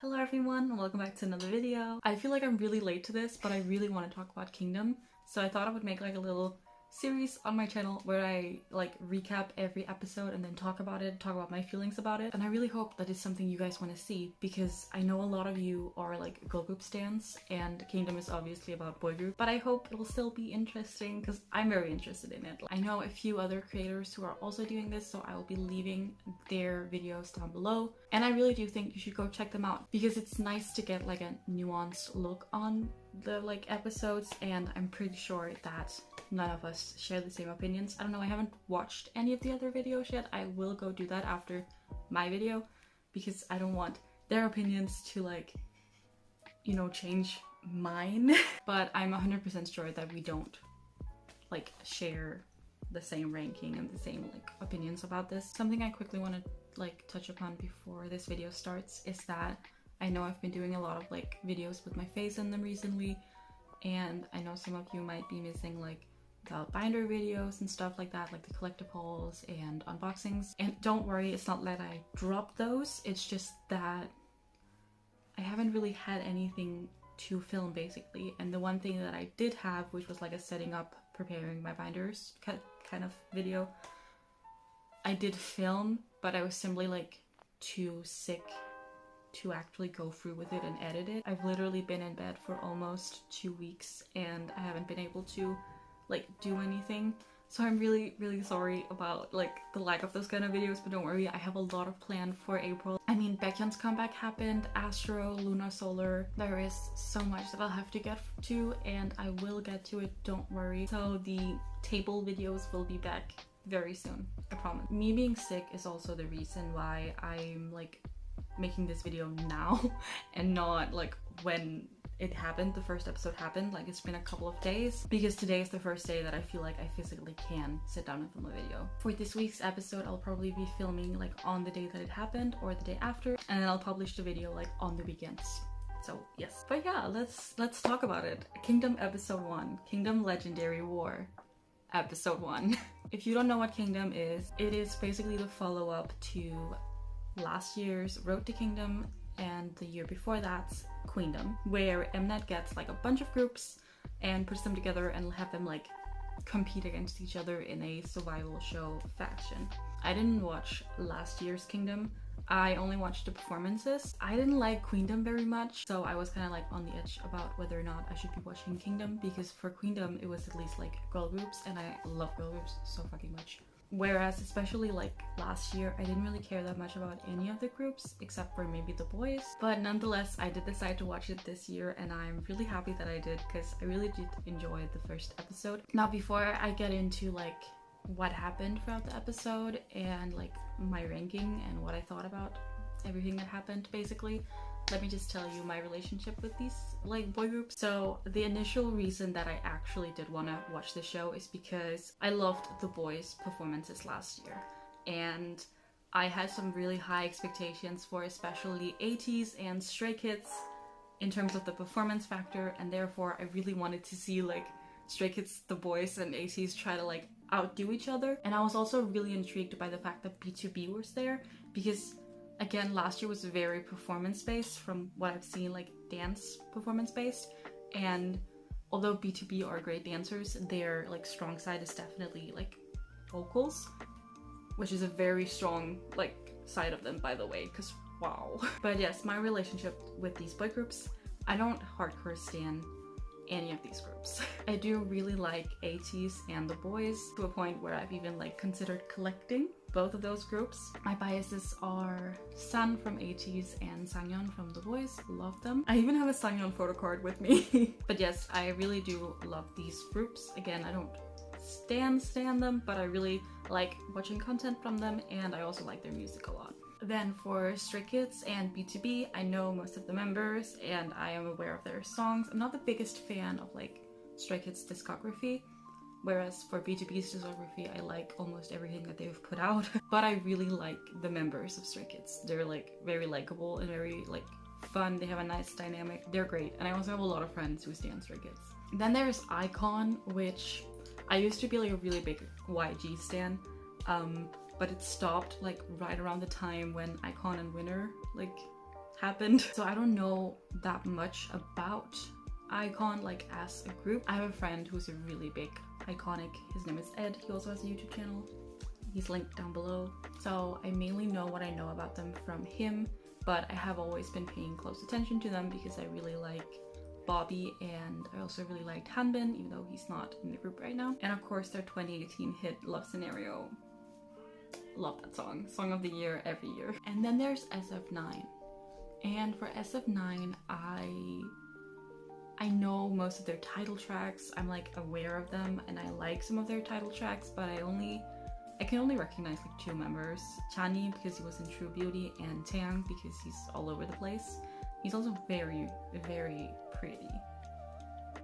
Hello everyone and welcome back to another video. I feel like I'm really late to this, but I really want to talk about Kingdom. So I thought I would make like a little series on my channel where I like recap every episode and then talk about it, talk about my feelings about it. And I really hope that is something you guys want to see because I know a lot of you are like girl group stans and Kingdom is obviously about boy group, but I hope it will still be interesting because I'm very interested in it. I know a few other creators who are also doing this, so I will be leaving their videos down below. And I really do think you should go check them out because it's nice to get like a nuanced look on the like episodes, and I'm pretty sure that none of us share the same opinions. I don't know, I haven't watched any of the other videos yet. I will go do that after my video because I don't want their opinions to like, you know, change mine. But I'm 100% sure that we don't like share the same ranking and the same like opinions about this. Something I quickly want to like touch upon before this video starts is that I know I've been doing a lot of like videos with my face in them recently, and I know some of you might be missing like the binder videos and stuff like that, like the collectibles and unboxings. And don't worry, it's not that I dropped those, it's just that I haven't really had anything to film basically. And the one thing that I did have, which was like a setting up, preparing my binders kind of video, I did film, but I was simply like too sick to actually go through with it and edit it. I've literally been in bed for almost 2 weeks and I haven't been able to like do anything. So I'm really sorry about like the lack of those kind of videos, but don't worry, I have a lot of planned for April. I mean, Baekhyun's comeback happened, Astro, Luna, Solar. There is so much that I'll have to get to, and I will get to it, don't worry. So the table videos will be back very soon, I promise. Me being sick is also the reason why I'm like making this video now and not like when it happened, the first episode happened. Like, it's been a couple of days because today is the first day that I feel like I physically can sit down and film a video. For this week's episode, I'll probably be filming like on the day that it happened or the day after, and then I'll publish the video like on the weekends. So yes, but yeah, let's talk about it. Kingdom episode 1, Kingdom Legendary War episode 1. If you don't know what Kingdom is, it is basically the follow-up to last year's Road to Kingdom and the year before that's Queendom, where mnet gets like a bunch of groups and puts them together and have them like compete against each other in a survival show fashion. I didn't watch last year's Kingdom, I only watched the performances. I didn't like Queendom very much, so I was kind of like on the edge about whether or not I should be watching Kingdom, because for Queendom it was at least like girl groups and I love girl groups so fucking much. Whereas especially like last year, I didn't really care that much about any of the groups except for maybe the boys. But nonetheless, I did decide to watch it this year and I'm really happy that I did because I really did enjoy the first episode. Now, before I get into like what happened throughout the episode and like my ranking and what I thought about everything that happened basically, let me just tell you my relationship with these like boy groups. So the initial reason that I actually did want to watch the show is because I loved the boys' performances last year, and I had some really high expectations for especially Ateez and Stray Kids in terms of the performance factor, and therefore I really wanted to see like Stray Kids, the boys, and Ateez try to like outdo each other. And I was also really intrigued by the fact that BTOB was there because again, last year was very performance-based from what I've seen, like dance performance-based. And although BTOB are great dancers, their like strong side is definitely like vocals, which is a very strong like side of them, by the way, because wow. But yes, my relationship with these boy groups, I don't hardcore stan any of these groups. I do really like Ateez and the boys to a point where I've even like considered collecting both of those groups. My biases are Sun from Ateez and Sangyeon from the boys. Love them. I even have a Sangyeon photo card with me. But yes, I really do love these groups. Again, I don't stan them, but I really like watching content from them, and I also like their music a lot. Then for Stray Kids and BTOB, I know most of the members and I am aware of their songs. I'm not the biggest fan of like Stray Kids' discography, whereas for BTOB's discography, I like almost everything that they've put out. But I really like the members of Stray Kids. They're like very likable and very like fun. They have a nice dynamic. They're great. And I also have a lot of friends who stan Stray Kids. Then there's IKON, which I used to be like a really big YG stan. But it stopped like right around the time when IKON and Winner like happened. So I don't know that much about IKON like as a group. I have a friend who's a really big iconic. His name is Ed. He also has a YouTube channel. He's linked down below. So I mainly know what I know about them from him, but I have always been paying close attention to them because I really like Bobby, and I also really liked Hanbin, even though he's not in the group right now. And of course their 2018 hit Love Scenario. Love that song. Song of the year every year. And then there's SF9. And for SF9, I know most of their title tracks. I'm like aware of them and I like some of their title tracks, but I can only recognize like 2 members. Chani because he was in True Beauty, and Taeyang because he's all over the place. He's also very, very pretty.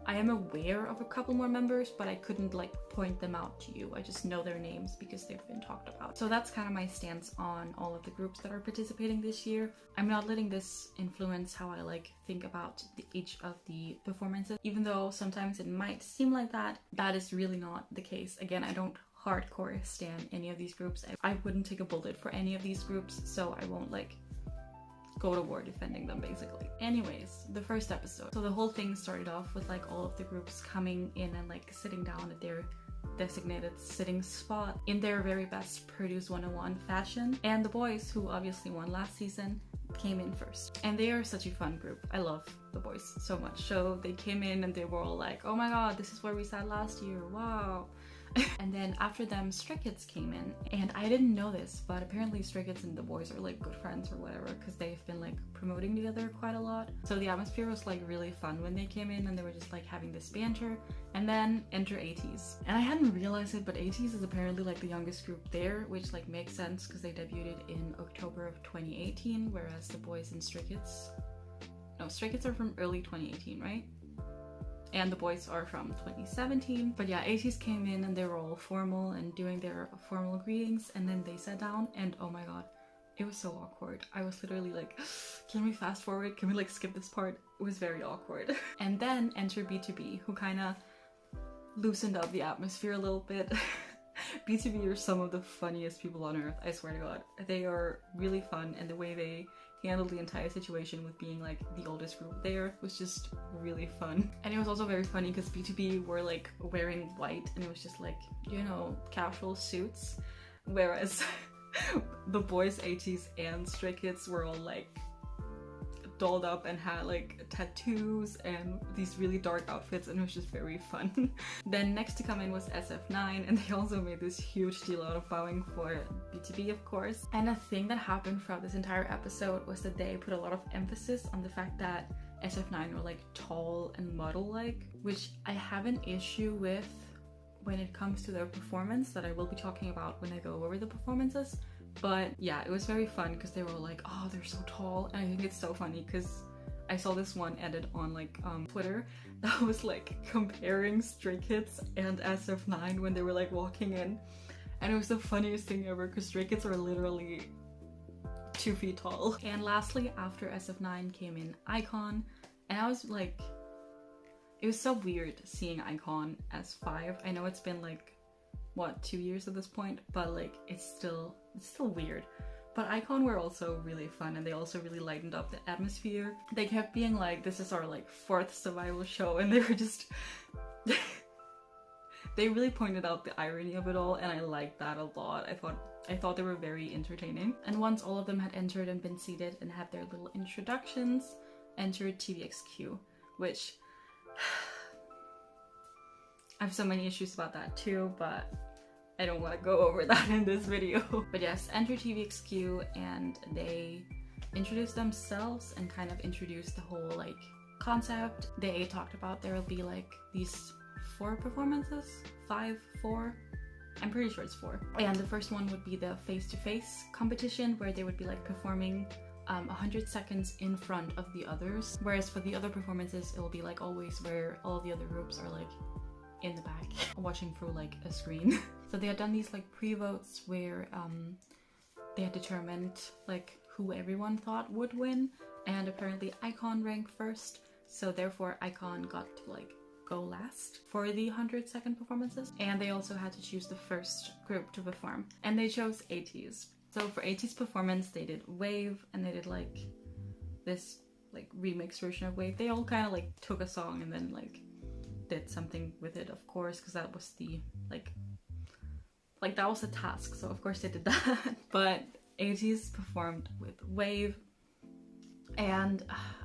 I am aware of a couple more members, but I couldn't like point them out to you. I just know their names because they've been talked about. So that's kind of my stance on all of the groups that are participating this year. I'm not letting this influence how I like think about each of the performances, even though sometimes it might seem like that. That is really not the case. Again, I don't hardcore stan any of these groups. I wouldn't take a bullet for any of these groups, so I won't like go to war defending them basically. Anyways, the first episode. So the whole thing started off with like all of the groups coming in and like sitting down at their designated sitting spot in their very best Produce 101 fashion. And the Boyz, who obviously won last season, came in first. And they are such a fun group. I love the Boyz so much. So they came in and they were all like, oh my god, this is where we sat last year, wow. And then after them, Stray Kids came in, and I didn't know this, but apparently Stray Kids and the Boyz are like good friends or whatever, because they've been like promoting together quite a lot. So the atmosphere was like really fun when they came in, and they were just like having this banter. And then enter Ateez, and I hadn't realized it, but Ateez is apparently like the youngest group there, which like makes sense because they debuted in October of 2018, whereas the Boyz and Stray Kids are from early 2018, right? And the Boyz are from 2017. But yeah, Ateez came in and they were all formal and doing their formal greetings, and then they sat down, and oh my god, it was so awkward. I was literally like, can we fast forward? Can we like skip this part? It was very awkward. And then enter BTOB, who kind of loosened up the atmosphere a little bit. BTOB are some of the funniest people on earth, I swear to god. They are really fun, and the way they handled the entire situation with being like the oldest group there was just really fun. And it was also very funny because BTOB were like wearing white, and it was just like, you know, casual suits, whereas the Boyz, Ateez, and Stray Kids were all like dolled up and had like tattoos and these really dark outfits, and it was just very fun. Then next to come in was SF9, and they also made this huge deal out of bowing for BTOB, of course. And a thing that happened throughout this entire episode was that they put a lot of emphasis on the fact that SF9 were like tall and model-like, which I have an issue with when it comes to their performance that I will be talking about when I go over the performances. But yeah, it was very fun because they were all like, oh, they're so tall. And I think it's so funny because I saw this one edit on like Twitter that was like comparing Stray Kids and SF9 when they were like walking in. And it was the funniest thing ever because Stray Kids are literally 2 feet tall. And lastly, after SF9 came in IKON, and I was like, it was so weird seeing IKON as 5. I know it's been like, what, 2 years at this point, but like it's still weird. But IKON were also really fun, and they also really lightened up the atmosphere. They kept being like, this is our like 4th survival show, and they were just they really pointed out the irony of it all, and I liked that a lot. I thought they were very entertaining. And once all of them had entered and been seated and had their little introductions, entered TVXQ, which I have so many issues about that too, but I don't want to go over that in this video. But yes, enter TVXQ, and they introduced themselves and kind of introduced the whole like concept. They talked about there will be like these 4 performances, 5, 4. I'm pretty sure it's 4. And the first one would be the face-to-face competition, where they would be like performing 100 seconds in front of the others. Whereas for the other performances, it will be like always where all the other groups are like in the back watching through like a screen. So they had done these like pre-votes where they had determined like who everyone thought would win, and apparently IKON ranked first, so therefore IKON got to like go last for the 100-second performances. And they also had to choose the first group to perform, and they chose Ateez. So for Ateez performance, they did Wave, and they did like this like remix version of Wave. They all kind of like took a song and then like did something with it, of course, because that was the like that was the task, so of course they did that. But Ateez performed with Wave, and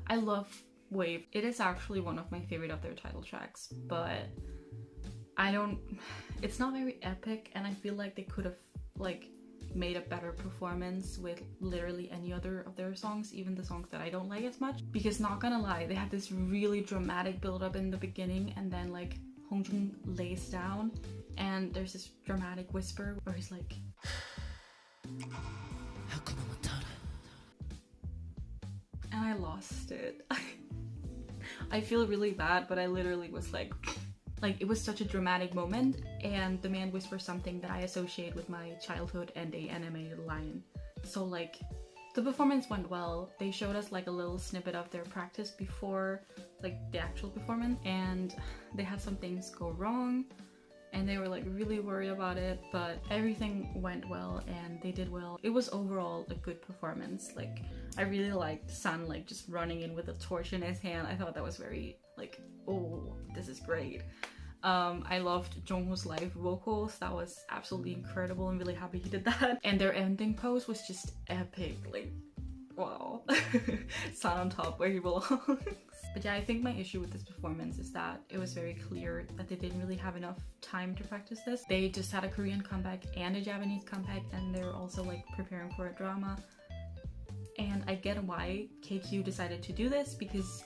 I love Wave. It is actually one of my favorite of their title tracks, but it's not very epic, and I feel like they could have like made a better performance with literally any other of their songs, even the songs that I don't like as much. Because not gonna lie, they had this really dramatic build up in the beginning, and then like Hongjung lays down and there's this dramatic whisper where he's like, and I lost it. I feel really bad, but I literally was like it was such a dramatic moment, and the man whispers something that I associate with my childhood and a animated lion. So like the performance went well. They showed us like a little snippet of their practice before like the actual performance, and they had some things go wrong and they were like really worried about it, but everything went well and they did well. It was overall a good performance. Like I really liked Sun like just running in with a torch in his hand. I thought that was very like, oh, this is great. I loved Jongho's live vocals. That was absolutely incredible. I'm really happy he did that. And their ending pose was just epic. Like, wow. Sun on top where he belongs. But yeah, I think my issue with this performance is that it was very clear that they didn't really have enough time to practice this. They just had a Korean comeback and a Japanese comeback, and they were also like preparing for a drama. And I get why KQ decided to do this, because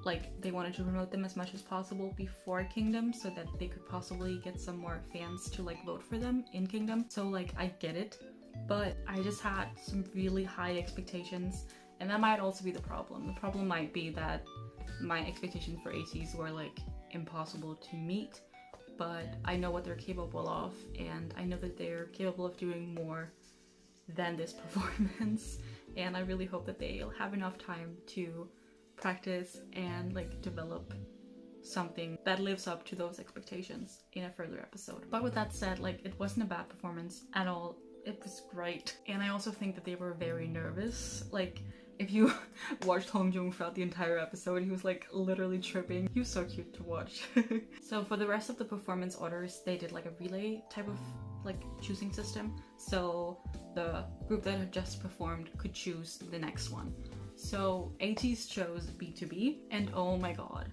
like they wanted to promote them as much as possible before Kingdom so that they could possibly get some more fans to like vote for them in Kingdom. So like I get it, but I just had some really high expectations, and that might also be the problem. The problem might be that my expectations for Ateez were like impossible to meet, but I know what they're capable of, and I know that they're capable of doing more than this performance, and I really hope that they'll have enough time to practice and like develop something that lives up to those expectations in a further episode. But with that said, like it wasn't a bad performance at all. It was great. And I also think that they were very nervous. Like if you watched Hongjung throughout the entire episode, he was like literally tripping. He was so cute to watch. So for the rest of the performance orders, they did like a relay type of like choosing system. So the group that had just performed could choose the next one. So Ateez chose BTOB, and oh my god,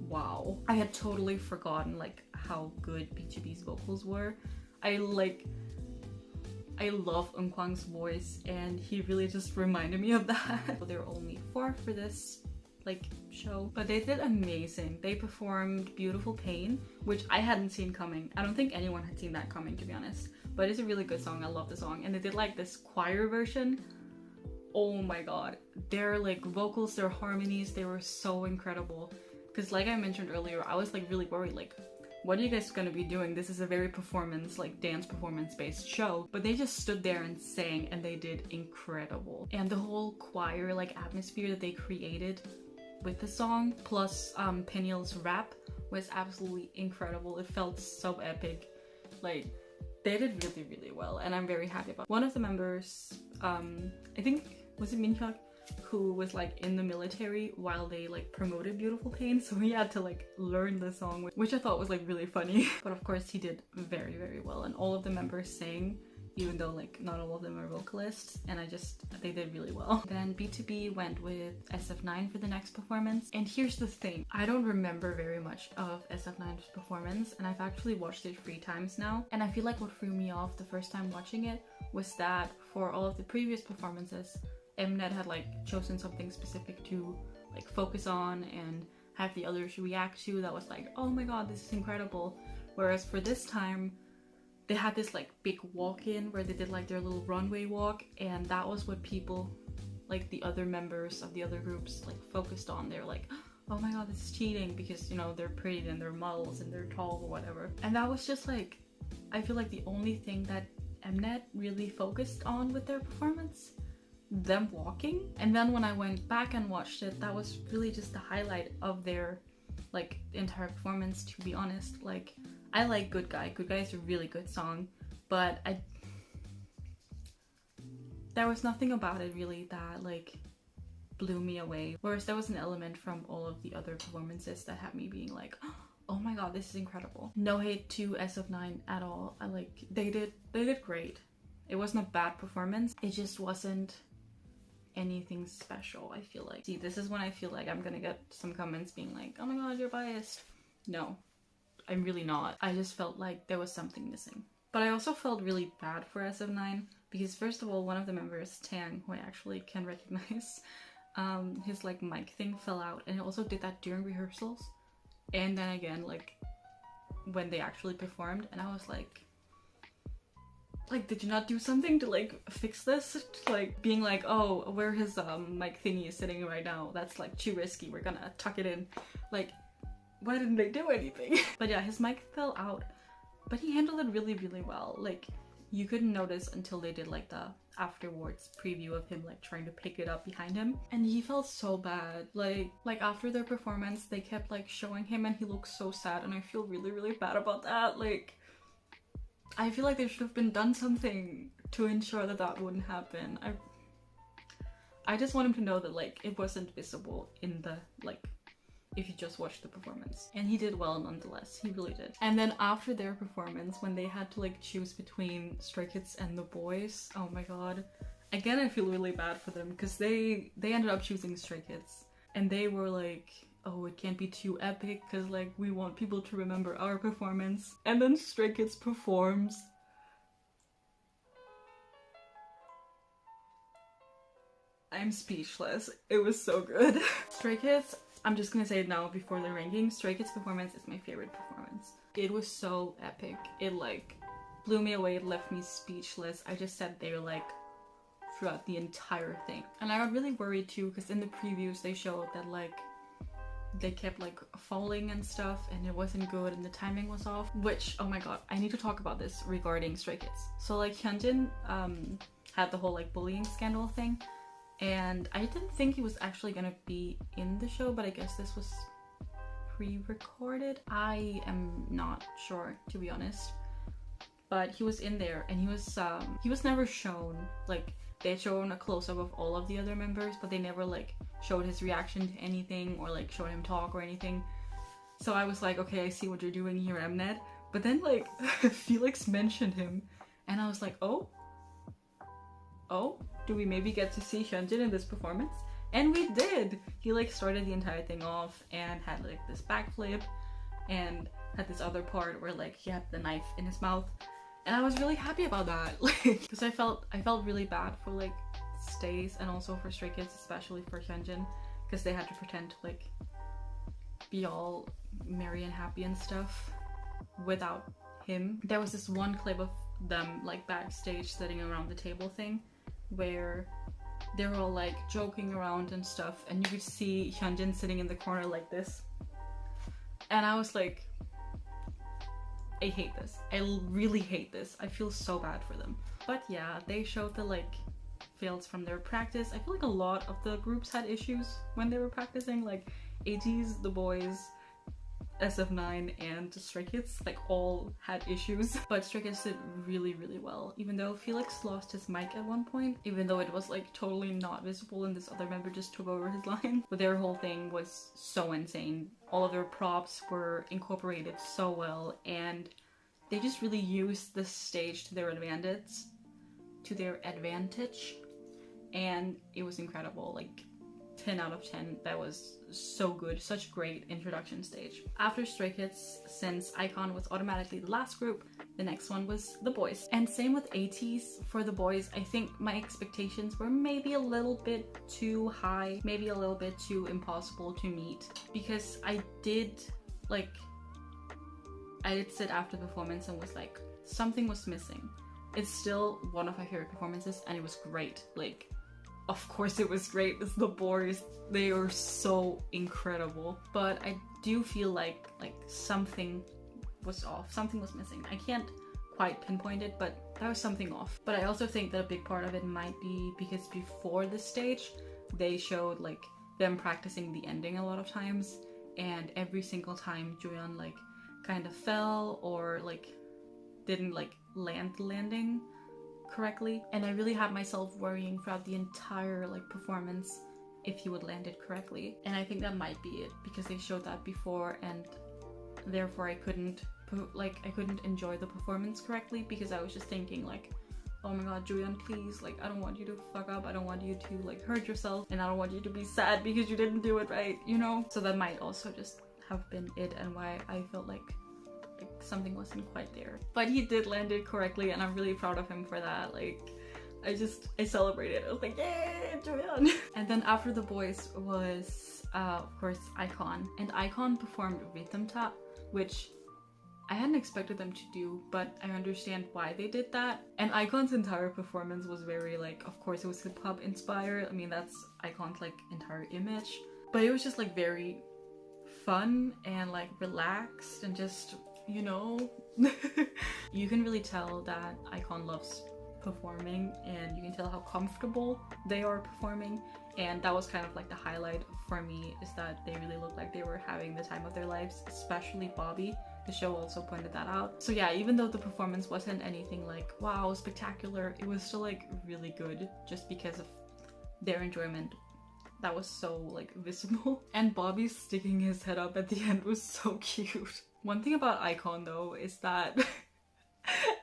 wow. I had totally forgotten like how good BTOB's vocals were. I love Eunkwang's voice, and he really just reminded me of that. There were only 4 for this like show, but they did amazing. They performed Beautiful Pain, which I hadn't seen coming. I don't think anyone had seen that coming, to be honest, but it's a really good song. I love the song. And they did like this choir version. Oh my god, their like vocals, their harmonies, they were so incredible. Because like I mentioned earlier, I was like really worried, like what are you guys gonna be doing? This is a very performance, like dance performance based show. But they just stood there and sang, and they did incredible. And the whole choir like atmosphere that they created with the song, plus Peniel's rap, was absolutely incredible. It felt so epic. Like they did really, really well, and I'm very happy about it. One of the members, I think, was it Minhyuk, who was like in the military while they like promoted Beautiful Pain, so he had to like learn the song, which I thought was like really funny. But of course he did very, very well, and all of the members sang, even though like not all of them are vocalists, and they did really well. Then BTOB went with SF9 for the next performance, and here's the thing, I don't remember very much of SF9's performance, and I've actually watched it 3 times now, and I feel like what threw me off the first time watching it was that for all of the previous performances, mnet had like chosen something specific to like focus on and have the others react to that was like, oh my god, this is incredible. Whereas for this time, they had this like big walk-in where they did like their little runway walk, and that was what people, like the other members of the other groups, like focused on. They're like, oh my god, this is cheating, because you know they're pretty and they're models and they're tall or whatever. And that was just like, I feel like the only thing that mnet really focused on with their performance, them walking. And then when I went back and watched it, that was really just the highlight of their like entire performance, to be honest. Like I like Good Guy. Good Guy is a really good song, but there was nothing about it really that like blew me away. Whereas there was an element from all of the other performances that had me being like, oh my god, this is incredible. No hate to SF9 at all. They did great. It wasn't a bad performance. It just wasn't anything special, I feel like. See, this is when I feel like I'm gonna get some comments being like, oh my god, you're biased. No, I'm really not. I just felt like there was something missing. But I also felt really bad for SF9 because first of all, one of the members, Tang, who I actually can recognize, his like mic thing fell out, and it also did that during rehearsals. And then again, like when they actually performed, and I was like, did you not do something to like fix this? Like being like, oh, where his mic thingy is sitting right now, that's like too risky, we're gonna tuck it in. Like, why didn't they do anything? But yeah, his mic fell out, but he handled it really, really well. Like, you couldn't notice until they did like the afterwards preview of him like trying to pick it up behind him, and he felt so bad. Like after their performance, they kept like showing him and he looked so sad, and I feel really, really bad about that. Like, I feel like there should have been done something to ensure that that wouldn't happen. I just want him to know that like it wasn't visible in the like if you just watch the performance. And he did well nonetheless, he really did. And then after their performance, when they had to like choose between Stray Kids and the Boyz, oh my god. Again, I feel really bad for them because they ended up choosing Stray Kids. And they were like, oh, it can't be too epic because like we want people to remember our performance. And then Stray Kids performs. I'm speechless. It was so good. Stray Kids, I'm just gonna say it now before the ranking, Stray Kids' performance is my favorite performance. It was so epic. It like blew me away, it left me speechless. I just sat there like throughout the entire thing. And I got really worried too because in the previews they showed that like they kept like falling and stuff and it wasn't good and the timing was off, which, oh my god, I need to talk about this regarding Stray Kids. So like Hyunjin had the whole like bullying scandal thing, and I didn't think he was actually gonna be in the show, but I guess this was pre-recorded. I am not sure, to be honest, but he was in there and he was never shown. Like, they had shown a close-up of all of the other members, but they never like showed his reaction to anything or like showed him talk or anything. So I was like, okay, I see what you're doing here, mnet. But then like Felix mentioned him and I was like, oh, do we maybe get to see Hyunjin in this performance? And we did! He like started the entire thing off and had like this backflip and had this other part where like he had the knife in his mouth. And I was really happy about that, like, because I felt really bad for like Stays and also for Stray Kids, especially for Hyunjin, because they had to pretend to like be all merry and happy and stuff without him. There was this one clip of them like backstage sitting around the table thing where they were all like joking around and stuff, and you could see Hyunjin sitting in the corner like this, and I was like, I hate this. I really hate this. I feel so bad for them. But yeah, they showed the like fails from their practice. I feel like a lot of the groups had issues when they were practicing, like Ateez, the Boyz, SF9 and Stray Kids like all had issues, but Stray Kids did really, really well, even though Felix lost his mic at one point, even though it was like totally not visible and this other member just took over his line. But their whole thing was so insane. All of their props were incorporated so well, and they just really used the stage to their advantage, and it was incredible. Like 10 out of 10. That was so good. Such great introduction stage. After Stray Kids, since IKON was automatically the last group, the next one was the Boyz. And same with Ateez. For the Boyz, I think my expectations were maybe a little bit too high, maybe a little bit too impossible to meet, because I did sit after the performance and was like, something was missing. It's still one of my favorite performances and it was great. Like, of course it was great. It's the Boyz. They are so incredible. But I do feel like something was off. Something was missing. I can't quite pinpoint it, but there was something off. But I also think that a big part of it might be because before the stage, they showed like them practicing the ending a lot of times, and every single time Juyeon like kind of fell or like didn't like land the landing correctly, and I really had myself worrying throughout the entire like performance if he would land it correctly. And I think that might be it, because they showed that before, and therefore I couldn't enjoy the performance correctly, because I was just thinking like, oh my god, Julian, please, like, I don't want you to fuck up, I don't want you to like hurt yourself, and I don't want you to be sad because you didn't do it right, you know? So that might also just have been it, and why I felt like something wasn't quite there. But he did land it correctly, and I'm really proud of him for that. Like, I celebrated. I was like, yay, Julian! And then after the boys was, of course, IKON. And IKON performed Rhythm Tap, which I hadn't expected them to do, but I understand why they did that. And IKON's entire performance was very like, of course it was hip-hop inspired. I mean, that's IKON's like entire image. But it was just like very fun and like relaxed and just, you know, you can really tell that IKON loves performing, and you can tell how comfortable they are performing. And that was kind of like the highlight for me, is that they really looked like they were having the time of their lives, especially Bobby. The show also pointed that out. So yeah, even though the performance wasn't anything like, wow, spectacular, it was still like really good, just because of their enjoyment. That was so like visible. And Bobby sticking his head up at the end was so cute. One thing about IKON though is that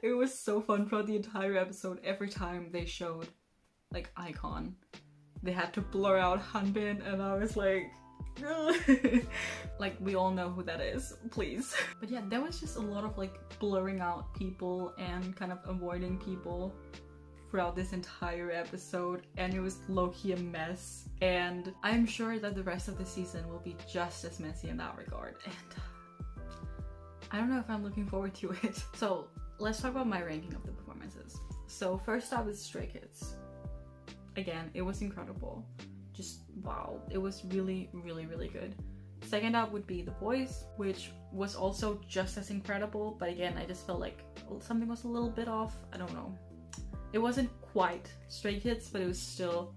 it was so fun throughout the entire episode. Every time they showed like IKON, they had to blur out Hanbin, and I was like, like, we all know who that is, please. But yeah, there was just a lot of like blurring out people and kind of avoiding people throughout this entire episode, and it was low-key a mess. And I'm sure that the rest of the season will be just as messy in that regard, and I don't know if I'm looking forward to it. So let's talk about my ranking of the performances. So first up is Stray Kids. Again, it was incredible. Just wow, it was really, really, really good. Second up would be the Boyz, which was also just as incredible, but again, I just felt like something was a little bit off. I don't know. It wasn't quite Stray Kids, but it was still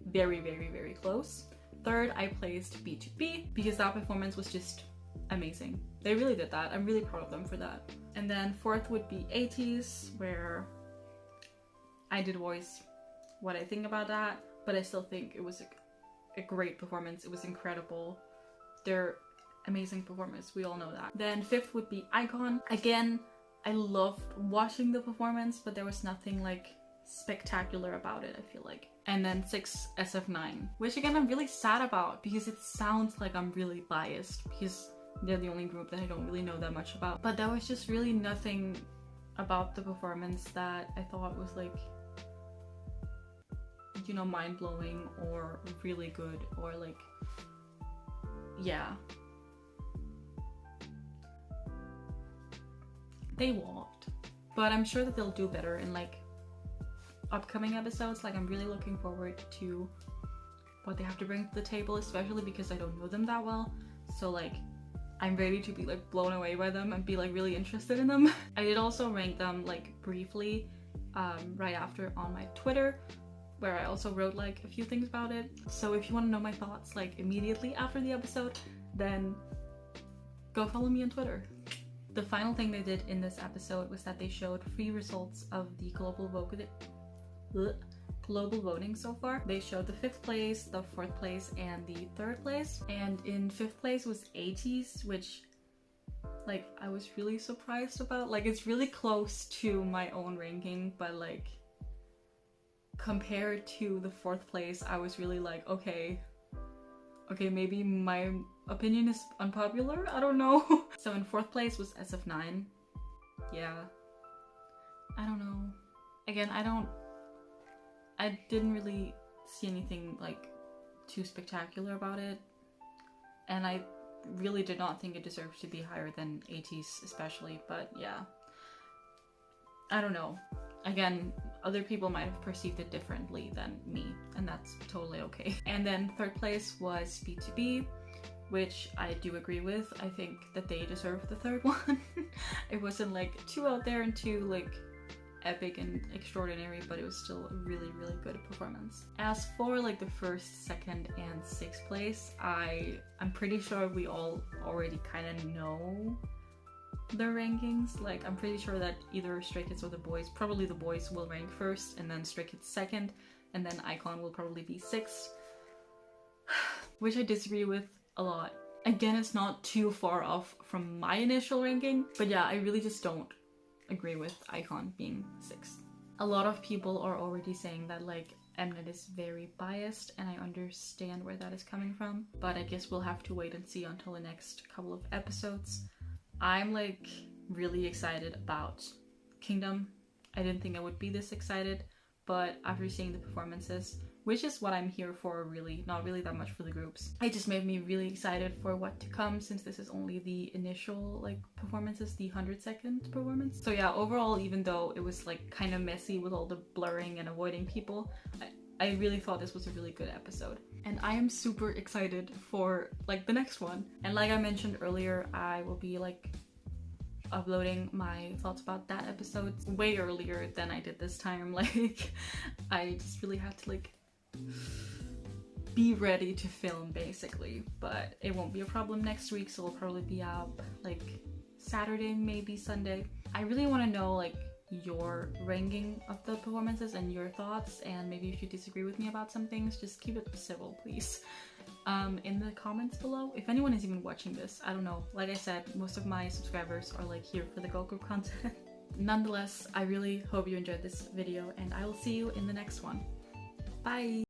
very, very, very close. Third, I placed BTOB, because that performance was just amazing. They really did that. I'm really proud of them for that. And then fourth would be Ateez, where I did voice what I think about that, but I still think it was a great performance. It was incredible. They're amazing performers, we all know that. Then fifth would be IKON. Again, I loved watching the performance, but there was nothing like spectacular about it, I feel like. And then sixth, SF9, which again I'm really sad about, because it sounds like I'm really biased, because they're the only group that I don't really know that much about. But there was just really nothing about the performance that I thought was like, you know, mind-blowing or really good, or like, yeah. They walked. But I'm sure that they'll do better in like upcoming episodes. Like, I'm really looking forward to what they have to bring to the table, especially because I don't know them that well. So like, I'm ready to be like blown away by them and be like really interested in them. I did also rank them like briefly right after on my Twitter, where I also wrote like a few things about it. So if you want to know my thoughts like immediately after the episode, then go follow me on Twitter. The final thing they did in this episode was that they showed free results of the global voting so far. They showed the 5th place, the 4th place, and the 3rd place. And in 5th place was Ateez, which like I was really surprised about. Like, it's really close to my own ranking, but like compared to the 4th place, I was really like, okay, maybe my opinion is unpopular, I don't know. So in 4th place was SF9. Yeah, I don't know. Again, I didn't really see anything like too spectacular about it, and I really did not think it deserved to be higher than Ateez especially, but yeah, I don't know. Again, other people might have perceived it differently than me, and that's totally okay. And then 3rd place was BTOB, which I do agree with. I think that they deserve the 3rd one. It wasn't like too out there and too like epic and extraordinary, but it was still a really, really good performance. As for like the 1st, 2nd, and 6th place, I'm pretty sure we all already kind of know the rankings. Like, I'm pretty sure that either Stray Kids or the Boyz, probably the Boyz will rank 1st, and then Stray Kids 2nd, and then IKON will probably be 6th. which I disagree with a lot. Again, it's not too far off from my initial ranking, but yeah, I really just don't agree with IKON being 6th. A lot of people are already saying that like mnet is very biased, and I understand where that is coming from, but I guess we'll have to wait and see until the next couple of episodes. I'm like really excited about Kingdom. I didn't think I would be this excited, but after seeing the performances, which is what I'm here for really, not really that much for the groups, it just made me really excited for what to come, since this is only the initial like performances, the 100-second performance. So yeah, overall, even though it was like kind of messy with all the blurring and avoiding people, I really thought this was a really good episode. And I am super excited for like the next one. And like I mentioned earlier, I will be like uploading my thoughts about that episode way earlier than I did this time. Like I just really had to like be ready to film basically, but it won't be a problem next week, so it'll probably be up like Saturday, maybe Sunday. I really want to know like your ranking of the performances and your thoughts, and maybe if you disagree with me about some things, just keep it civil, please. In the comments below, if anyone is even watching this, I don't know. Like I said, most of my subscribers are like here for the girl group content. Nonetheless, I really hope you enjoyed this video, and I will see you in the next one. Bye!